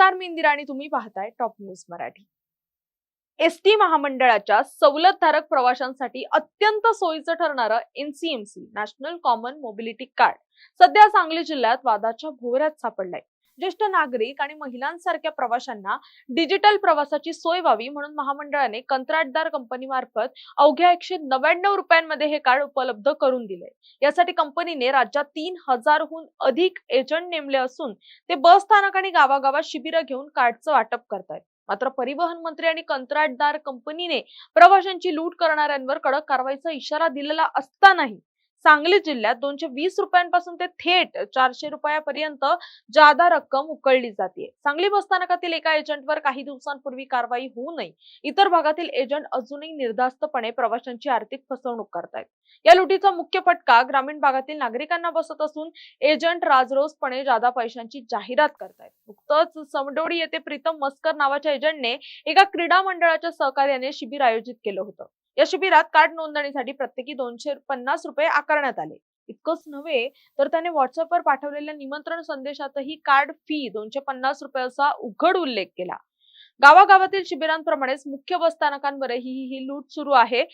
नमस्कार, मी इंदिरा आणि तुम्ही पाहताय टॉप न्यूज मराठी। एसटी महामंडळाच्या सवलतधारक प्रवाशांसाठी अत्यंत सोयीचं ठरणारं NCMC national common mobility card सध्या सांगली जिल्ह्यात वादाच्या भोवऱ्यात सापडलंय। ज्येष्ठ नागरिक आणि महिलांसारख्या प्रवाशांना डिजिटल प्रवासाची सोय व्हावी म्हणून महामंडळाने कंत्राटदार कंपनीमार्फत अवघ्या 199 रुपयांमध्ये हे कार्ड उपलब्ध करून दिले। यासाठी कंपनीने राज्यात 3000 हून अधिक एजंट नेमले असून ते बस स्थानक आणि गावागावात शिबिरं घेऊन कार्डचं वाटप करतायत। मात्र परिवहन मंत्री आणि कंत्राटदार कंपनीने प्रवाशांची लूट करणाऱ्यांवर कडक कारवाईचा इशारा दिलेला असतानाही सांगली जिल्ह्यात 220 रुपयांपासून ते थेट 400 रुपयापर्यंत जादा रक्कम उकळली जाते। सांगली बसस्थानकातील एका एजंटवर काही दिवसांपूर्वी कारवाई होऊ नये इतर भागातील एजंट अजूनही निर्धास्तपणे प्रवाशांची आर्थिक फसवणूक करतायत। या लुटीचा मुख्य फटका ग्रामीण भागातील नागरिकांना बसत असून एजंट राजरोसपणे जादा पैशांची जाहिरात करतायत। नुकतंच समडोडी येथे प्रीतम मस्कर नावाच्या एजंटने एका क्रीडा मंडळाच्या सहकार्याने शिबिर आयोजित केलं होतं। या शिबिरात कार्ड नोंदणीसाठी प्रत्येकी 250 रुपये आकारण्यात आले। इतकंच नव्हे तर त्याने व्हॉट्सअपवर पाठवलेल्या निमंत्रण संदेशातही कार्ड फी 250 रुपये असा उघड उल्लेख केला। गावागावातील शिबिरांप्रमाणेच मुख्य बसस्थानकांवरही ही लूट सुरू आहे।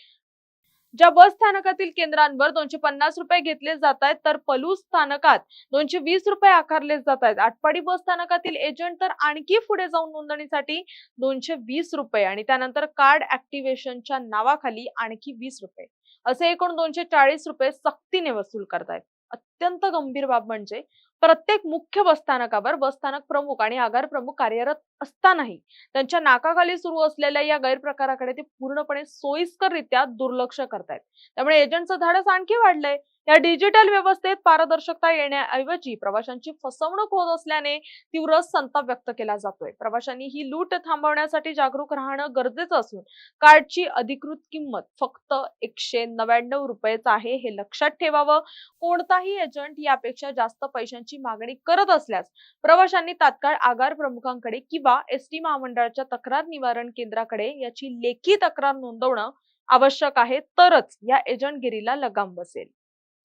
ज्या बस स्थानकातील केंद्रांवर 250 रुपये घेतले जात आहेत तर पलूस स्थानकात 220 रुपये आकारले जात आहेत। आटपाडी बस स्थानकातील एजंट तर आणखी पुढे जाऊन नोंदणीसाठी 220 रुपये आणि त्यानंतर कार्ड ऍक्टिव्हेशनच्या नावाखाली आणखी 20 रुपये असे एकूण 240 रुपये सक्तीने वसूल करतायत। अत्यंत गंभीर बाब म्हणजे प्रत्येक मुख्य बसस्थानकावर बसस्थानक प्रमुख आणि आगार प्रमुख कार्यरत असतानाही त्यांच्या नाकाखाली सुरू असलेल्या या गैरप्रकाराकडे ते पूर्णपणे सोयीस्कररित्या दुर्लक्ष करतायत। त्यामुळे एजंटचं धाडस आणखी वाढलंय। या डिजिटल व्यवस्थेत पारदर्शकता येण्याऐवजी प्रवाशांची फसवणूक होत असल्याने तीव्र संताप व्यक्त केला जातोय। प्रवाशांनी ही लूट थांबवण्यासाठी जागरूक राहणं गरजेचं असून कार्डची अधिकृत किंमत फक्त 199 रुपयेच आहे हे लक्षात ठेवावं। कोणताही एजंट यापेक्षा जास्त पैशांची मागणी करत असल्यास प्रवाशांनी तात्काळ आगार प्रमुखांकडे किंवा एसटी महामंडळाच्या तक्रार निवारण केंद्राकडे याची लेखी तक्रार नोंदवणं आवश्यक आहे, तरच या एजंटगिरीला लगाम बसेल।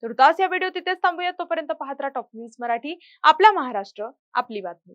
तुर्तास या व्हिडिओ तिथेच थांबूया। तोपर्यंत पाहत राहा टॉप न्यूज मराठी, आपला महाराष्ट्र आपली बातमी।